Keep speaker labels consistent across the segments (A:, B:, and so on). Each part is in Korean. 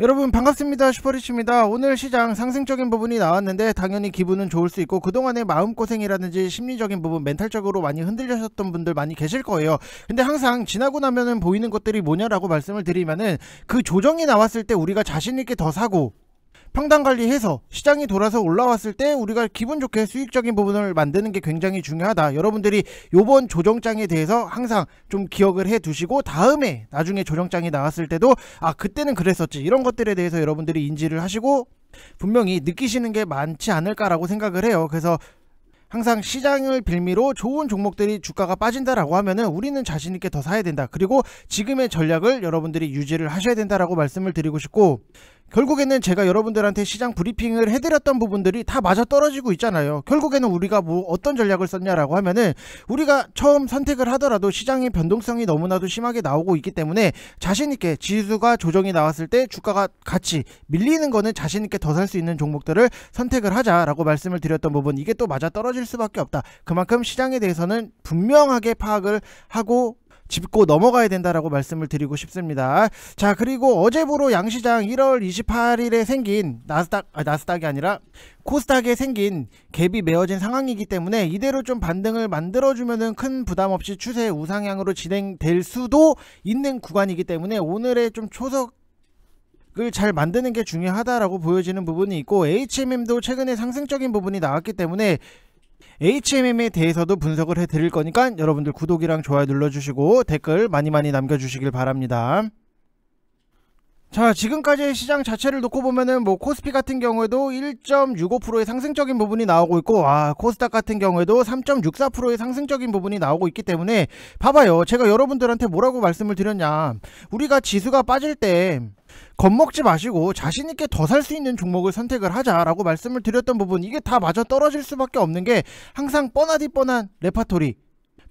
A: 여러분 반갑습니다. 슈퍼리치입니다. 오늘 시장 상승적인 부분이 나왔는데 당연히 기분은 좋을 수 있고 그동안의 마음고생이라든지 심리적인 부분, 멘탈적으로 많이 흔들리셨던 분들 많이 계실 거예요. 근데 항상 지나고 나면은 보이는 것들이 뭐냐라고 말씀을 드리면은 그 조정이 나왔을 때 우리가 자신있게 더 사고 평단관리해서 시장이 돌아서 올라왔을 때 우리가 기분 좋게 수익적인 부분을 만드는 게 굉장히 중요하다. 여러분들이 요번 조정장에 대해서 항상 좀 기억을 해 두시고 다음에 나중에 조정장이 나왔을 때도 그때는 그랬었지, 이런 것들에 대해서 여러분들이 인지를 하시고 분명히 느끼시는 게 많지 않을까라고 생각을 해요. 그래서 항상 시장을 빌미로 좋은 종목들이 주가가 빠진다라고 하면은 우리는 자신있게 더 사야 된다. 그리고 지금의 전략을 여러분들이 유지를 하셔야 된다라고 말씀을 드리고 싶고, 결국에는 제가 여러분들한테 시장 브리핑을 해드렸던 부분들이 다 맞아떨어지고 있잖아요. 결국에는 우리가 어떤 전략을 썼냐라고 하면은 우리가 처음 선택을 하더라도 시장의 변동성이 너무나도 심하게 나오고 있기 때문에 자신있게 지수가 조정이 나왔을 때 주가가 같이 밀리는 거는 자신있게 더 살 수 있는 종목들을 선택을 하자라고 말씀을 드렸던 부분, 이게 또 맞아떨어질 수밖에 없다. 그만큼 시장에 대해서는 분명하게 파악을 하고 짚고 넘어가야 된다라고 말씀을 드리고 싶습니다. 자, 그리고 어제부로 양시장 1월 28일에 생긴 나스닥이 아니라 코스닥에 생긴 갭이 메어진 상황이기 때문에 이대로 좀 반등을 만들어주면은 큰 부담 없이 추세 우상향으로 진행될 수도 있는 구간이기 때문에 오늘의 좀 초석을 잘 만드는 게 중요하다라고 보여지는 부분이 있고, HMM도 최근에 상승적인 부분이 나왔기 때문에 HMM에 대해서도 분석을 해드릴 거니까 여러분들 구독이랑 좋아요 눌러주시고 댓글 많이 남겨주시길 바랍니다. 자, 지금까지의 시장 자체를 놓고 보면은 코스피 같은 경우에도 1.65%의 상승적인 부분이 나오고 있고, 코스닥 같은 경우에도 3.64%의 상승적인 부분이 나오고 있기 때문에 봐봐요. 제가 여러분들한테 뭐라고 말씀을 드렸냐, 우리가 지수가 빠질 때 겁먹지 마시고 자신있게 더 살 수 있는 종목을 선택을 하자라고 말씀을 드렸던 부분, 이게 다 맞아 떨어질 수밖에 없는 게 항상 뻔하디 뻔한 레파토리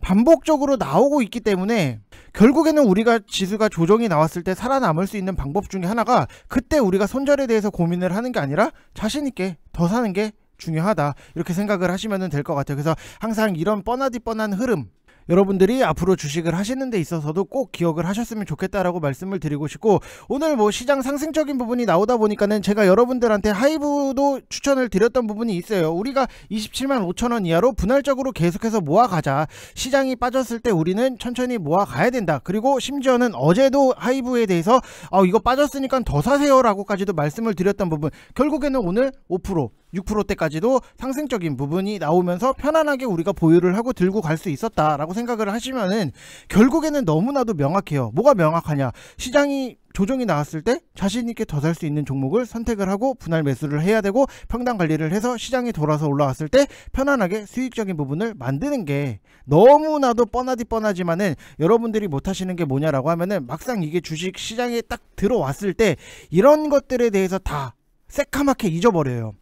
A: 반복적으로 나오고 있기 때문에 결국에는 우리가 지수가 조정이 나왔을 때 살아남을 수 있는 방법 중에 하나가 그때 우리가 손절에 대해서 고민을 하는 게 아니라 자신있게 더 사는 게 중요하다, 이렇게 생각을 하시면 될 것 같아요. 그래서 항상 이런 뻔하디 뻔한 흐름 여러분들이 앞으로 주식을 하시는 데 있어서도 꼭 기억을 하셨으면 좋겠다라고 말씀을 드리고 싶고, 오늘 시장 상승적인 부분이 나오다 보니까는 제가 여러분들한테 하이브도 추천을 드렸던 부분이 있어요. 우리가 27만 5천원 이하로 분할적으로 계속해서 모아가자. 시장이 빠졌을 때 우리는 천천히 모아가야 된다. 그리고 심지어는 어제도 하이브에 대해서 이거 빠졌으니까 더 사세요 라고까지도 말씀을 드렸던 부분, 결국에는 오늘 5% 6%대까지도 상승적인 부분이 나오면서 편안하게 우리가 보유를 하고 들고 갈 수 있었다라고 생각을 하시면은 결국에는 너무나도 명확해요. 뭐가 명확하냐, 시장이 조정이 나왔을 때 자신있게 더 살 수 있는 종목을 선택을 하고 분할 매수를 해야 되고, 평단 관리를 해서 시장이 돌아서 올라왔을 때 편안하게 수익적인 부분을 만드는 게 너무나도 뻔하디 뻔하지만은 여러분들이 못하시는 게 뭐냐라고 하면은 막상 이게 주식 시장에 딱 들어왔을 때 이런 것들에 대해서 다 새카맣게 잊어버려요.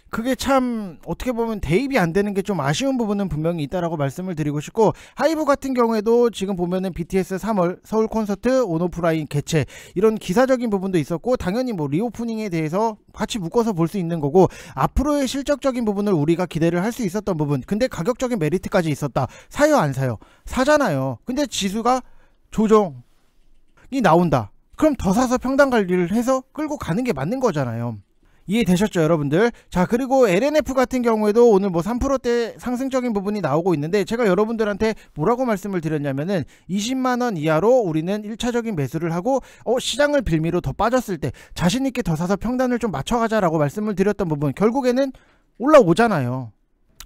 A: 그게 참 어떻게 보면 대입이 안 되는 게 좀 아쉬운 부분은 분명히 있다라고 말씀을 드리고 싶고, 하이브 같은 경우에도 지금 보면은 BTS 3월 서울 콘서트 온오프라인 개최, 이런 기사적인 부분도 있었고, 당연히 리오프닝에 대해서 같이 묶어서 볼 수 있는 거고, 앞으로의 실적적인 부분을 우리가 기대를 할 수 있었던 부분, 근데 가격적인 메리트까지 있었다. 사요 안 사요? 사잖아요. 근데 지수가 조정이 나온다. 그럼 더 사서 평단 관리를 해서 끌고 가는 게 맞는 거잖아요. 이해되셨죠 여러분들? 자, 그리고 LNF 같은 경우에도 오늘 3%대 상승적인 부분이 나오고 있는데, 제가 여러분들한테 뭐라고 말씀을 드렸냐면은 20만원 이하로 우리는 1차적인 매수를 하고 시장을 빌미로 더 빠졌을 때 자신있게 더 사서 평단을 좀 맞춰가자라고 말씀을 드렸던 부분, 결국에는 올라오잖아요.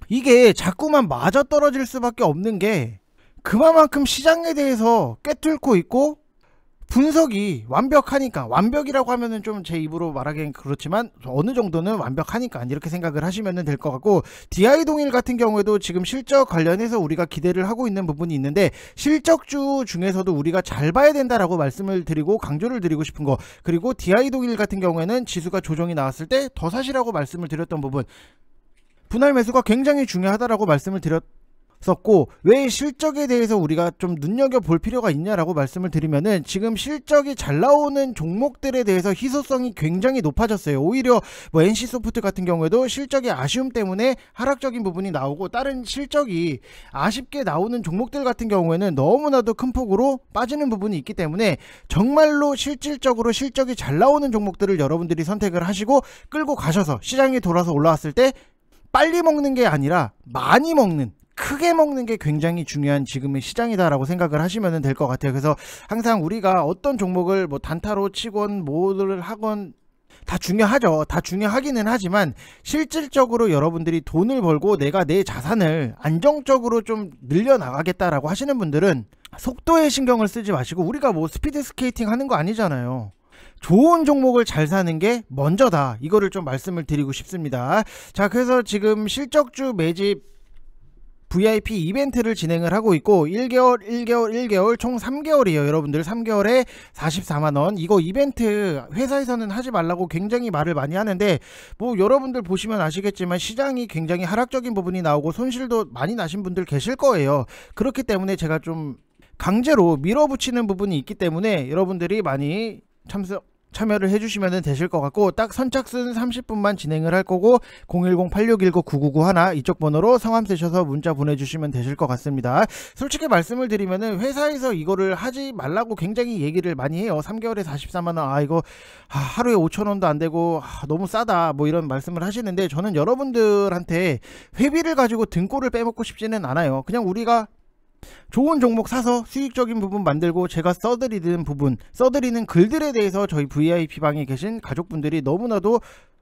A: 이게 자꾸만 맞아떨어질 수밖에 없는 게 그만큼 시장에 대해서 꿰뚫고 있고 분석이 완벽하니까, 완벽이라고 하면은 좀 제 입으로 말하기엔 그렇지만 어느 정도는 완벽하니까 이렇게 생각을 하시면 될 것 같고, DI 동일 같은 경우에도 지금 실적 관련해서 우리가 기대를 하고 있는 부분이 있는데, 실적주 중에서도 우리가 잘 봐야 된다라고 말씀을 드리고 강조를 드리고 싶은 거, 그리고 DI 동일 같은 경우에는 지수가 조정이 나왔을 때 더 사시라고 말씀을 드렸던 부분, 분할 매수가 굉장히 중요하다라고 말씀을 썼고, 왜 실적에 대해서 우리가 좀 눈여겨볼 필요가 있냐라고 말씀을 드리면은, 지금 실적이 잘 나오는 종목들에 대해서 희소성이 굉장히 높아졌어요. 오히려 뭐 NC소프트 같은 경우에도 실적의 아쉬움 때문에 하락적인 부분이 나오고, 다른 실적이 아쉽게 나오는 종목들 같은 경우에는 너무나도 큰 폭으로 빠지는 부분이 있기 때문에, 정말로 실질적으로 실적이 잘 나오는 종목들을 여러분들이 선택을 하시고 끌고 가셔서 시장이 돌아서 올라왔을 때 빨리 먹는 게 아니라 많이 먹는, 크게 먹는 게 굉장히 중요한 지금의 시장이다라고 생각을 하시면 될 것 같아요. 그래서 항상 우리가 어떤 종목을 뭐 단타로 치건 뭐를 하건 다 중요하죠. 다 중요하기는 하지만, 실질적으로 여러분들이 돈을 벌고 내가 내 자산을 안정적으로 좀 늘려나가겠다라고 하시는 분들은 속도에 신경을 쓰지 마시고, 우리가 뭐 스피드 스케이팅 하는 거 아니잖아요. 좋은 종목을 잘 사는 게 먼저다, 이거를 좀 말씀을 드리고 싶습니다. 자, 그래서 지금 실적주 매집 VIP 이벤트를 진행을 하고 있고, 1개월 1개월 1개월 총 3개월이에요 여러분들. 3개월에 44만원. 이거 이벤트 회사에서는 하지 말라고 굉장히 말을 많이 하는데, 뭐 여러분들 보시면 아시겠지만 시장이 굉장히 하락적인 부분이 나오고 손실도 많이 나신 분들 계실 거예요. 그렇기 때문에 제가 좀 강제로 밀어붙이는 부분이 있기 때문에 여러분들이 많이 참여를 해주시면 되실 것 같고, 딱 선착순 30분만 진행을 할 거고, 010-8619-9991 이쪽 번호로 성함 쓰셔서 문자 보내주시면 되실 것 같습니다. 솔직히 말씀을 드리면은 회사에서 이거를 하지 말라고 굉장히 얘기를 많이 해요. 3개월에 44만원, 이거 하루에 5천원도 안 되고 너무 싸다, 뭐 이런 말씀을 하시는데, 저는 여러분들한테 회비를 가지고 등골을 빼먹고 싶지는 않아요. 그냥 우리가 좋은 종목 사서 수익적인 부분 만들고, 제가 써드리는 글들에 대해서 저희 VIP방에 계신 가족분들이 너무나도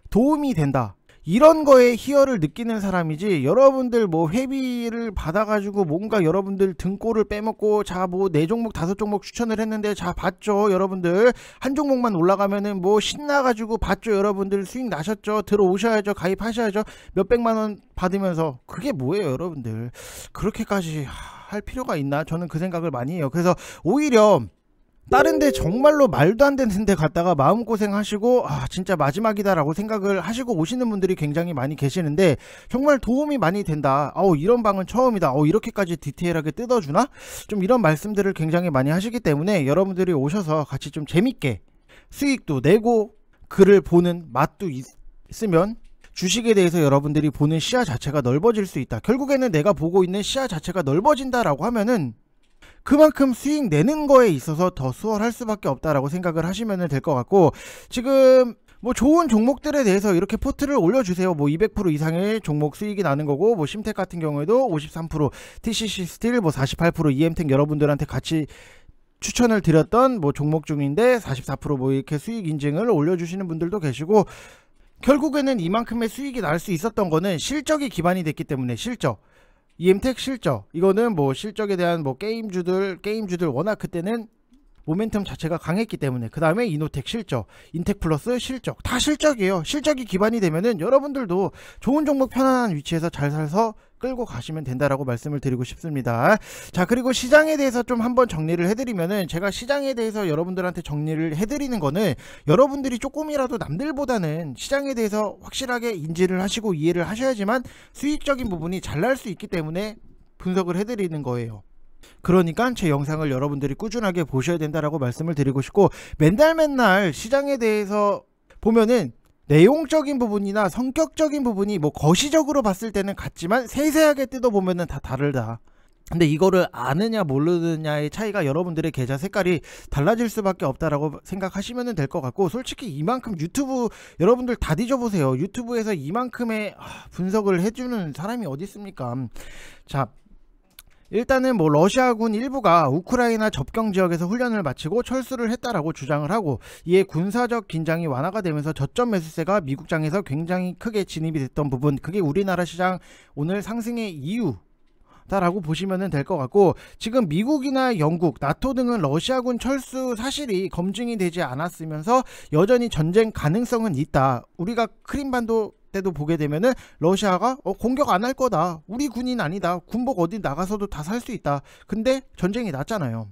A: 도움이 된다, 이런 거에 희열을 느끼는 사람이지, 여러분들 뭐 회비를 받아가지고 뭔가 여러분들 등골을 빼먹고, 자 뭐 4종목 5종목 추천을 했는데, 자 봤죠 여러분들, 한 종목만 올라가면은 뭐 신나가지고 봤죠 여러분들, 수익 나셨죠, 들어오셔야죠, 가입하셔야죠, 몇백만원 받으면서. 그게 뭐예요 여러분들, 그렇게까지 할 필요가 있나, 저는 그 생각을 많이 해요. 그래서 오히려 다른데 정말로 말도 안 되는 데 갔다가 마음고생 하시고 진짜 마지막이다 라고 생각을 하시고 오시는 분들이 굉장히 많이 계시는데, 정말 도움이 많이 된다, 이런 방은 처음이다, 이렇게까지 디테일하게 뜯어주나, 좀 이런 말씀들을 굉장히 많이 하시기 때문에, 여러분들이 오셔서 같이 좀 재밌게 수익도 내고 글을 보는 맛도 있으면 주식에 대해서 여러분들이 보는 시야 자체가 넓어질 수 있다. 결국에는 내가 보고 있는 시야 자체가 넓어진다라고 하면은 그만큼 수익 내는 거에 있어서 더 수월할 수밖에 없다라고 생각을 하시면 될 것 같고, 지금 뭐 좋은 종목들에 대해서 이렇게 포트를 올려주세요. 뭐 200% 이상의 종목 수익이 나는 거고, 뭐 심텍 같은 경우에도 53%, TCC 스틸 뭐 48%, EM텍 여러분들한테 같이 추천을 드렸던 뭐 종목 중인데 44% 이렇게 수익 인증을 올려주시는 분들도 계시고, 결국에는 이만큼의 수익이 날 수 있었던 거는 실적이 기반이 됐기 때문에, 실적, EM텍 실적, 이거는 뭐 실적에 대한 뭐 게임주들 워낙 그때는 모멘텀 자체가 강했기 때문에, 그 다음에 이노텍 실적, 인텍플러스 실적, 다 실적이에요. 실적이 기반이 되면은 여러분들도 좋은 종목 편안한 위치에서 잘 사서 끌고 가시면 된다라고 말씀을 드리고 싶습니다. 자, 그리고 시장에 대해서 좀 한번 정리를 해드리면은, 제가 시장에 대해서 여러분들한테 정리를 해드리는 거는, 여러분들이 조금이라도 남들보다는 시장에 대해서 확실하게 인지를 하시고 이해를 하셔야지만 수익적인 부분이 잘 날 수 있기 때문에 분석을 해드리는 거예요. 그러니까 제 영상을 여러분들이 꾸준하게 보셔야 된다라고 말씀을 드리고 싶고, 맨날 시장에 대해서 보면은 내용적인 부분이나 성격적인 부분이 뭐 거시적으로 봤을 때는 같지만 세세하게 뜯어보면은 다 다르다. 근데 이거를 아느냐 모르느냐의 차이가 여러분들의 계좌 색깔이 달라질 수밖에 없다라고 생각하시면 될 것 같고, 솔직히 이만큼 유튜브 여러분들 다 뒤져보세요. 유튜브에서 이만큼의 분석을 해주는 사람이 어디 있습니까? 자, 일단은 뭐 러시아군 일부가 우크라이나 접경 지역에서 훈련을 마치고 철수를 했다라고 주장을 하고, 이에 군사적 긴장이 완화가 되면서 저점 매수세가 미국장에서 굉장히 크게 진입이 됐던 부분, 그게 우리나라 시장 오늘 상승의 이유 다라고 보시면 될 것 같고, 지금 미국이나 영국, 나토 등은 러시아군 철수 사실이 검증이 되지 않았으면서 여전히 전쟁 가능성은 있다. 우리가 크림반도 때도 보게 되면은 러시아가 공격 안 할 거다, 우리 군인 아니다, 군복 어디 나가서도 다 살 수 있다. 근데 전쟁이 났잖아요.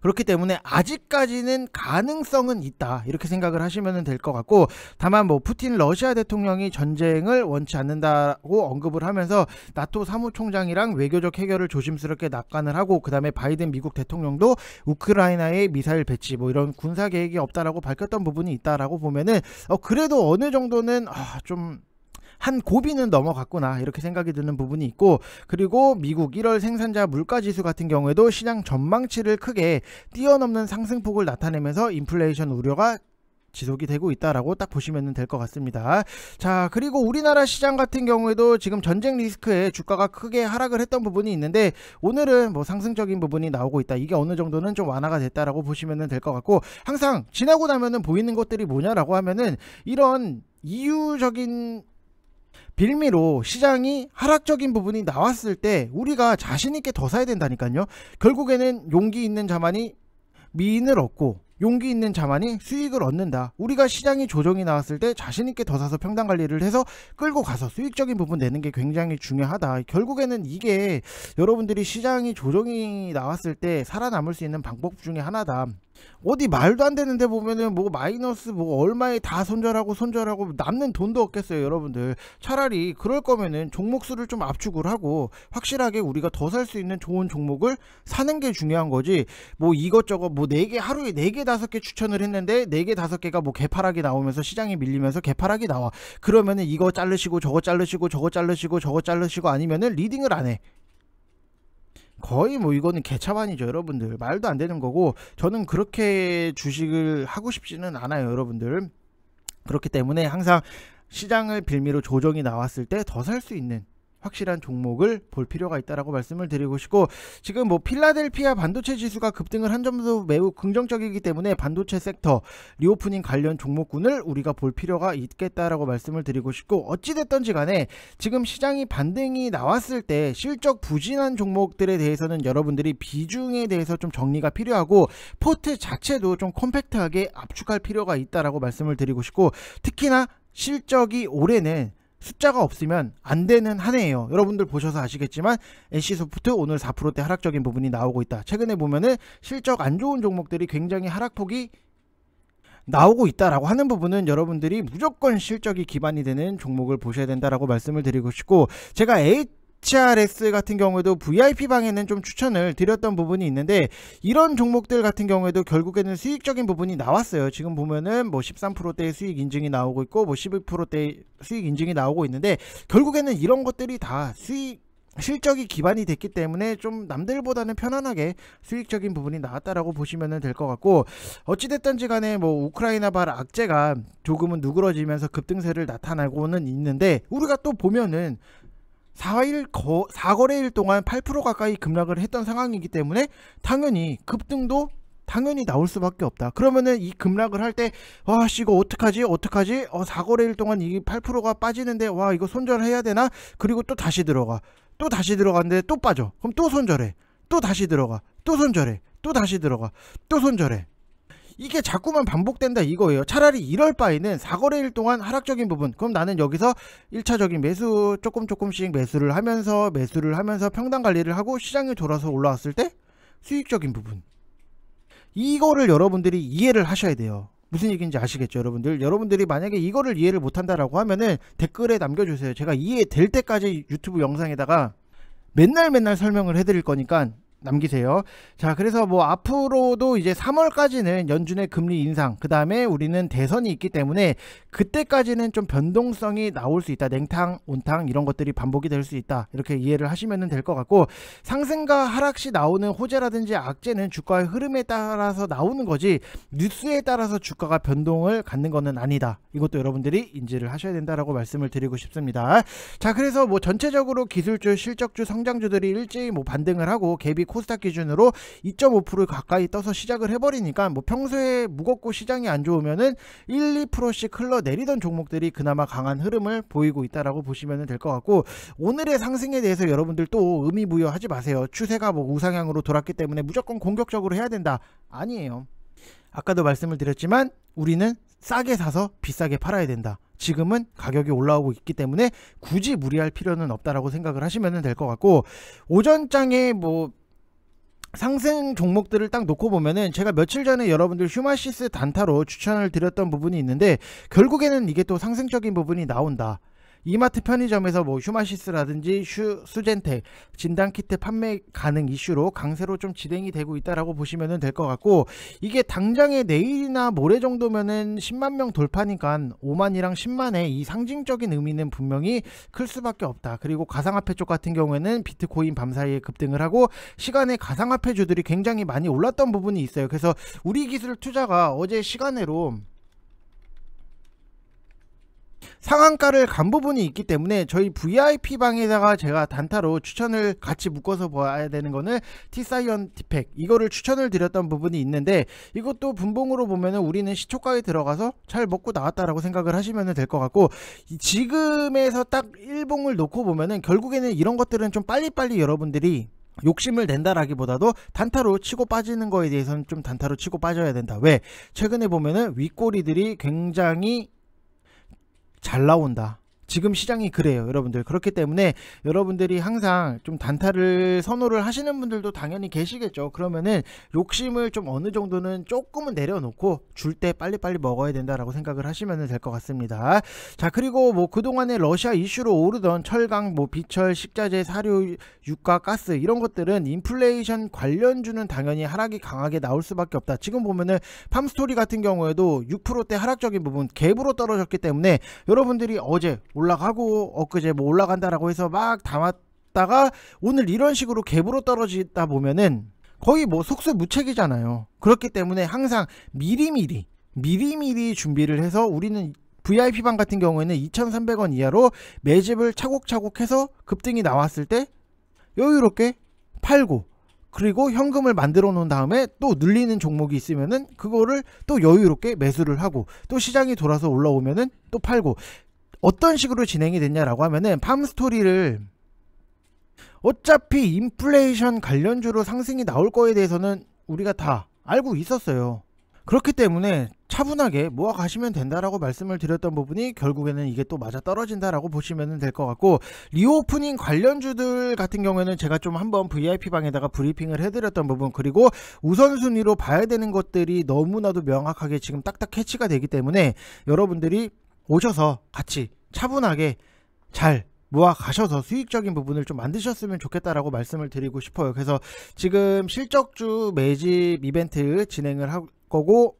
A: 그렇기 때문에 아직까지는 가능성은 있다 이렇게 생각을 하시면 될 것 같고, 다만 뭐 푸틴 러시아 대통령이 전쟁을 원치 않는다고 언급을 하면서 나토 사무총장이랑 외교적 해결을 조심스럽게 낙관을 하고, 그 다음에 바이든 미국 대통령도 우크라이나에 미사일 배치 뭐 이런 군사 계획이 없다라고 밝혔던 부분이 있다라고 보면은 그래도 어느 정도는 좀 한 고비는 넘어갔구나 이렇게 생각이 드는 부분이 있고, 그리고 미국 1월 생산자 물가지수 같은 경우에도 시장 전망치를 크게 뛰어넘는 상승폭을 나타내면서 인플레이션 우려가 지속이 되고 있다라고 딱 보시면 될 것 같습니다. 자, 그리고 우리나라 시장 같은 경우에도 지금 전쟁 리스크에 주가가 크게 하락을 했던 부분이 있는데, 오늘은 뭐 상승적인 부분이 나오고 있다. 이게 어느 정도는 좀 완화가 됐다라고 보시면 될 것 같고, 항상 지나고 나면은 보이는 것들이 뭐냐라고 하면은 이런 이유적인 빌미로 시장이 하락적인 부분이 나왔을 때 우리가 자신있게 더 사야 된다니까요. 결국에는 용기 있는 자만이 미인을 얻고 용기 있는 자만이 수익을 얻는다. 우리가 시장이 조정이 나왔을 때 자신있게 더 사서 평단 관리를 해서 끌고 가서 수익적인 부분 내는 게 굉장히 중요하다. 결국에는 이게 여러분들이 시장이 조정이 나왔을 때 살아남을 수 있는 방법 중에 하나다. 어디 말도 안 되는데 보면은 뭐 마이너스 뭐 얼마에 다 손절하고 남는 돈도 없겠어요 여러분들. 차라리 그럴 거면은 종목 수를 좀 압축을 하고 확실하게 우리가 더 살 수 있는 좋은 종목을 사는 게 중요한 거지, 뭐 이것저것 뭐 4개 하루에 4개 5개 추천을 했는데 4개 5개가 뭐 개파락이 나오면서 시장이 밀리면서 개파락이 나와. 그러면은 이거 자르시고 저거 자르시고 저거 자르시고 저거 자르시고 아니면은 리딩을 안 해. 거의 뭐 이거는 개차반이죠 여러분들. 말도 안 되는 거고, 저는 그렇게 주식을 하고 싶지는 않아요 여러분들. 그렇기 때문에 항상 시장을 빌미로 조정이 나왔을 때 더 살 수 있는 확실한 종목을 볼 필요가 있다라고 말씀을 드리고 싶고, 지금 뭐 필라델피아 반도체 지수가 급등을 한 점도 매우 긍정적이기 때문에 반도체 섹터 리오프닝 관련 종목군을 우리가 볼 필요가 있겠다라고 말씀을 드리고 싶고, 어찌됐던지 간에 지금 시장이 반등이 나왔을 때 실적 부진한 종목들에 대해서는 여러분들이 비중에 대해서 좀 정리가 필요하고 포트 자체도 좀 컴팩트하게 압축할 필요가 있다라고 말씀을 드리고 싶고, 특히나 실적이 올해는 숫자가 없으면 안 되는 한 해예요. 여러분들 보셔서 아시겠지만 NC소프트 오늘 4%대 하락적인 부분이 나오고 있다. 최근에 보면은 실적 안 좋은 종목들이 굉장히 하락폭이 나오고 있다라고 하는 부분은 여러분들이 무조건 실적이 기반이 되는 종목을 보셔야 된다라고 말씀을 드리고 싶고, 제가 HRS 같은 경우에도 VIP방에는 좀 추천을 드렸던 부분이 있는데, 이런 종목들 같은 경우에도 결국에는 수익적인 부분이 나왔어요. 지금 보면은 뭐 13%대의 수익 인증이 나오고 있고 뭐 12%대의 수익 인증이 나오고 있는데, 결국에는 이런 것들이 다 실적이 기반이 됐기 때문에 좀 남들보다는 편안하게 수익적인 부분이 나왔다라고 보시면 될 것 같고, 어찌됐든지 간에 뭐 우크라이나발 악재가 조금은 누그러지면서 급등세를 나타나고는 있는데, 우리가 또 보면은 4거래일 동안 8% 가까이 급락을 했던 상황이기 때문에 당연히 급등도 당연히 나올 수밖에 없다. 그러면은 이 급락을 할 때 와씨 이거 어떡하지 4거래일 동안 이 8%가 빠지는데 와 이거 손절해야 되나, 그리고 또 다시 들어가는데 또 빠져. 그럼 또 손절해, 또 다시 들어가, 또 손절해, 또 다시 들어가, 또 손절해. 이게 자꾸만 반복된다 이거예요. 차라리 이럴 바에는 4거래일 동안 하락적인 부분, 그럼 나는 여기서 1차적인 매수 조금씩 매수를 하면서 평단 관리를 하고 시장이 돌아서 올라왔을 때 수익적인 부분, 이거를 여러분들이 이해를 하셔야 돼요. 무슨 얘기인지 아시겠죠 여러분들? 여러분들이 만약에 이거를 이해를 못한다라고 하면은 댓글에 남겨주세요. 제가 이해될 때까지 유튜브 영상에다가 맨날 설명을 해드릴 거니까 남기세요. 자, 그래서 뭐 앞으로도 이제 3월까지는 연준의 금리 인상, 그 다음에 우리는 대선이 있기 때문에 그때까지는 좀 변동성이 나올 수 있다. 냉탕 온탕 이런 것들이 반복이 될 수 있다, 이렇게 이해를 하시면 될 것 같고, 상승과 하락시 나오는 호재라든지 악재는 주가의 흐름에 따라서 나오는 거지 뉴스에 따라서 주가가 변동을 갖는 거는 아니다. 이것도 여러분들이 인지를 하셔야 된다라고 말씀을 드리고 싶습니다. 자, 그래서 뭐 전체적으로 기술주, 실적주, 성장주들이 일제히 뭐 반등을 하고 갭이 코스닥 기준으로 2.5% 가까이 떠서 시작을 해버리니까, 뭐 평소에 무겁고 시장이 안 좋으면은 1, 2%씩 흘러내리던 종목들이 그나마 강한 흐름을 보이고 있다라고 보시면 될 것 같고, 오늘의 상승에 대해서 여러분들 또 의미부여하지 마세요. 추세가 뭐 우상향으로 돌았기 때문에 무조건 공격적으로 해야 된다, 아니에요. 아까도 말씀을 드렸지만 우리는 싸게 사서 비싸게 팔아야 된다. 지금은 가격이 올라오고 있기 때문에 굳이 무리할 필요는 없다라고 생각을 하시면 될 것 같고, 오전장에 뭐 상승 종목들을 딱 놓고 보면은 제가 며칠 전에 여러분들 휴마시스 단타로 추천을 드렸던 부분이 있는데, 결국에는 이게 또 상승적인 부분이 나온다. 이마트 편의점에서 뭐 휴마시스라든지 수젠텍 진단키트 판매 가능 이슈로 강세로 좀 진행이 되고 있다라고 보시면 될 것 같고, 이게 당장에 내일이나 모레 정도면은 10만 명 돌파니까 5만이랑 10만의 이 상징적인 의미는 분명히 클 수밖에 없다. 그리고 가상화폐 쪽 같은 경우에는 비트코인 밤사이에 급등을 하고 시간에 가상화폐 주들이 굉장히 많이 올랐던 부분이 있어요. 그래서 우리기술 투자가 어제 시간으로 상한가를 간 부분이 있기 때문에 저희 VIP 방에다가 제가 단타로 추천을 같이 묶어서 봐야 되는 거는 T사이언티펙, 이거를 추천을 드렸던 부분이 있는데, 이것도 분봉으로 보면은 우리는 시초가에 들어가서 잘 먹고 나왔다라고 생각을 하시면 될 것 같고, 지금에서 딱 일봉을 놓고 보면은 결국에는 이런 것들은 좀 빨리빨리 여러분들이 욕심을 낸다라기보다도 단타로 치고 빠지는 거에 대해서는 좀 단타로 치고 빠져야 된다. 왜? 최근에 보면은 윗꼬리들이 굉장히 잘 나온다. 지금 시장이 그래요, 여러분들. 그렇기 때문에 여러분들이 항상 좀 단타를 선호를 하시는 분들도 당연히 계시겠죠. 그러면은 욕심을 좀 어느 정도는 조금은 내려놓고 줄 때 빨리빨리 먹어야 된다라고 생각을 하시면 될 것 같습니다. 자, 그리고 뭐 그동안에 러시아 이슈로 오르던 철강, 뭐 비철, 식자재, 사료, 유가, 가스 이런 것들은 인플레이션 관련주는 당연히 하락이 강하게 나올 수밖에 없다. 지금 보면은 팜스토리 같은 경우에도 6%대 하락적인 부분 갭으로 떨어졌기 때문에 여러분들이 어제 올라가고 엊그제 뭐 올라간다라고 해서 막 담았다가 오늘 이런 식으로 갭으로 떨어지다 보면은 거의 뭐 속수무책이잖아요. 그렇기 때문에 항상 미리미리 준비를 해서, 우리는 VIP방 같은 경우에는 2,300원 이하로 매집을 차곡차곡 해서 급등이 나왔을 때 여유롭게 팔고, 그리고 현금을 만들어 놓은 다음에 또 늘리는 종목이 있으면은 그거를 또 여유롭게 매수를 하고, 또 시장이 돌아서 올라오면은 또 팔고. 어떤 식으로 진행이 됐냐라고 하면은, 팜스토리를 어차피 인플레이션 관련주로 상승이 나올 거에 대해서는 우리가 다 알고 있었어요. 그렇기 때문에 차분하게 모아 가시면 된다라고 말씀을 드렸던 부분이 결국에는 이게 또 맞아 떨어진다라고 보시면 될 것 같고, 리오프닝 관련주들 같은 경우에는 제가 좀 한번 VIP 방에다가 브리핑을 해드렸던 부분, 그리고 우선순위로 봐야 되는 것들이 너무나도 명확하게 지금 딱딱 캐치가 되기 때문에 여러분들이 오셔서 같이 차분하게 잘 모아 가셔서 수익적인 부분을 좀 만드셨으면 좋겠다라고 말씀을 드리고 싶어요. 그래서 지금 실적주 매집 이벤트 진행을 할 거고,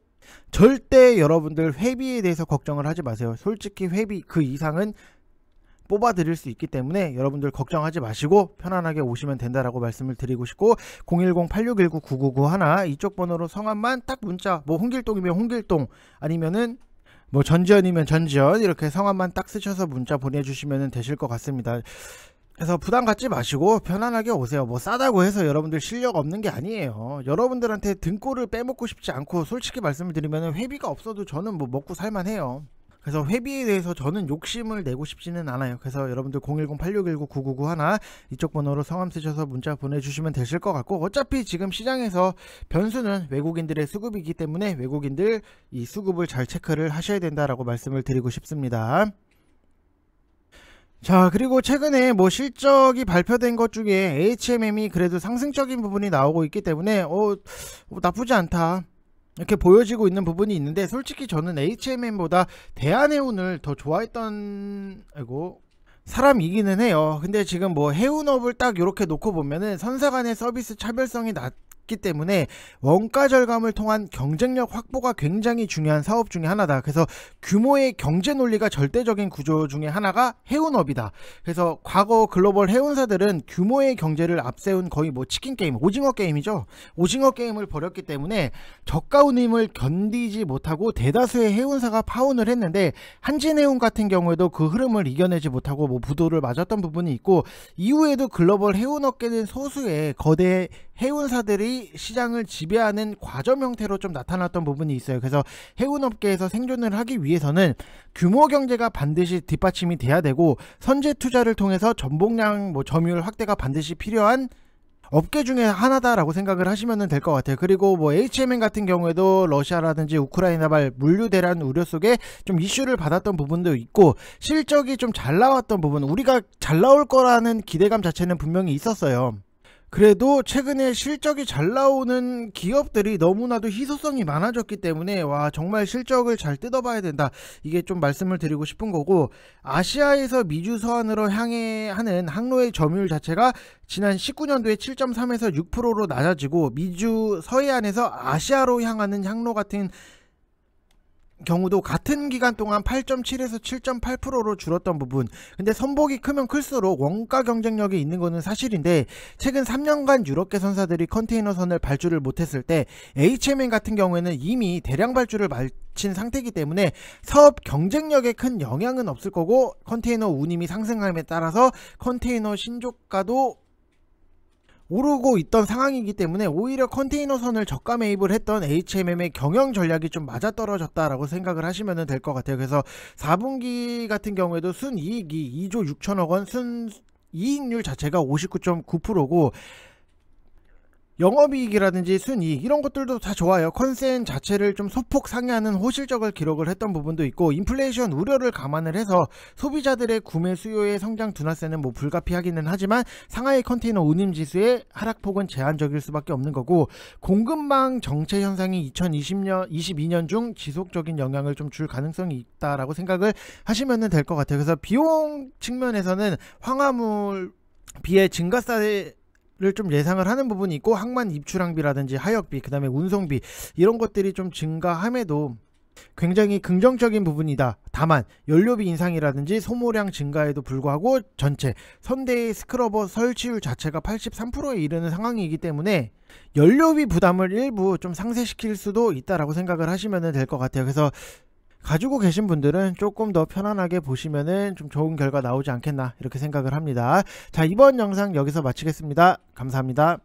A: 절대 여러분들 회비에 대해서 걱정을 하지 마세요. 솔직히 회비 그 이상은 뽑아 드릴 수 있기 때문에 여러분들 걱정하지 마시고 편안하게 오시면 된다라고 말씀을 드리고 싶고, 010-8619-9991 이쪽 번호로 성함만 딱 문자, 뭐 홍길동이면 홍길동, 아니면은 뭐 전지현이면 전지현, 이렇게 성함만 딱 쓰셔서 문자 보내주시면 되실 것 같습니다. 그래서 부담 갖지 마시고 편안하게 오세요. 뭐 싸다고 해서 여러분들 실력 없는 게 아니에요. 여러분들한테 등골을 빼먹고 싶지 않고, 솔직히 말씀을 드리면 회비가 없어도 저는 뭐 먹고 살만해요. 그래서 회비에 대해서 저는 욕심을 내고 싶지는 않아요. 그래서 여러분들 010-8619-9991 이쪽 번호로 성함 쓰셔서 문자 보내주시면 되실 것 같고, 어차피 지금 시장에서 변수는 외국인들의 수급이기 때문에 외국인들 이 수급을 잘 체크를 하셔야 된다라고 말씀을 드리고 싶습니다. 자, 그리고 최근에 뭐 실적이 발표된 것 중에 HMM이 그래도 상승적인 부분이 나오고 있기 때문에 나쁘지 않다 이렇게 보여지고 있는 부분이 있는데, 솔직히 저는 HMM보다 대한해운을 더 좋아했던 사람이기는 해요. 근데 지금 뭐 해운업을 딱 이렇게 놓고 보면은 선사 간의 서비스 차별성이 낮기 때문에 원가 절감을 통한 경쟁력 확보가 굉장히 중요한 사업 중에 하나다. 그래서 규모의 경제 논리가 절대적인 구조 중에 하나가 해운업이다. 그래서 과거 글로벌 해운사들은 규모의 경제를 앞세운 거의 뭐 치킨 게임, 오징어 게임이죠. 오징어 게임을 벌였기 때문에 저가 운임을 견디지 못하고 대다수의 해운사가 파혼을 했는데, 한진해운 같은 경우에도 그 흐름을 이겨내지 못하고 뭐 부도를 맞았던 부분이 있고, 이후에도 글로벌 해운업계는 소수의 거대 해운사들이 시장을 지배하는 과점 형태로 좀 나타났던 부분이 있어요. 그래서 해운업계에서 생존을 하기 위해서는 규모 경제가 반드시 뒷받침이 돼야 되고, 선제 투자를 통해서 전복량 점유율 확대가 반드시 필요한 업계 중에 하나다라고 생각을 하시면 될 것 같아요. 그리고 뭐 HMN 같은 경우에도 러시아라든지 우크라이나발 물류 대란 우려 속에 좀 이슈를 받았던 부분도 있고, 실적이 좀 잘 나왔던 부분, 우리가 잘 나올 거라는 기대감 자체는 분명히 있었어요. 그래도 최근에 실적이 잘 나오는 기업들이 너무나도 희소성이 많아졌기 때문에 와 정말 실적을 잘 뜯어봐야 된다, 이게 좀 말씀을 드리고 싶은 거고, 아시아에서 미주 서안으로 향해 하는 항로의 점유율 자체가 지난 19년도에 7.3에서 6%로 낮아지고, 미주 서해안에서 아시아로 향하는 항로 같은 경우도 같은 기간 동안 8.7에서 7.8%로 줄었던 부분. 근데 선복이 크면 클수록 원가 경쟁력이 있는 것은 사실인데, 최근 3년간 유럽계 선사들이 컨테이너선을 발주를 못했을 때 HMN 같은 경우에는 이미 대량 발주를 마친 상태이기 때문에 사업 경쟁력에 큰 영향은 없을 거고, 컨테이너 운임이 상승함에 따라서 컨테이너 신조가도 오르고 있던 상황이기 때문에 오히려 컨테이너선을 저가 매입을 했던 HMM의 경영 전략이 좀 맞아떨어졌다라고 생각을 하시면 될 것 같아요. 그래서 4분기 같은 경우에도 순이익이 2조 6천억 원, 순이익률 자체가 59.9%고, 영업이익이라든지 순이익 이런 것들도 다 좋아요. 컨센 자체를 좀 소폭 상회하는 호실적을 기록을 했던 부분도 있고, 인플레이션 우려를 감안을 해서 소비자들의 구매 수요의 성장 둔화세는 뭐 불가피하기는 하지만 상하이 컨테이너 운임 지수의 하락폭은 제한적일 수밖에 없는 거고, 공급망 정체 현상이 2022년 중 지속적인 영향을 좀 줄 가능성이 있다라고 생각을 하시면 될 것 같아요. 그래서 비용 측면에서는 황화물 비의 증가세 를 좀 예상을 하는 부분이 있고, 항만 입출항비라든지 하역비, 그 다음에 운송비 이런 것들이 좀 증가함에도 굉장히 긍정적인 부분이다. 다만 연료비 인상이라든지 소모량 증가에도 불구하고 전체 선대의 스크러버 설치율 자체가 83%에 이르는 상황이기 때문에 연료비 부담을 일부 좀 상쇄시킬 수도 있다라고 생각을 하시면 될 것 같아요. 그래서 가지고 계신 분들은 조금 더 편안하게 보시면은 좀 좋은 결과 나오지 않겠나, 이렇게 생각을 합니다. 자, 이번 영상 여기서 마치겠습니다. 감사합니다.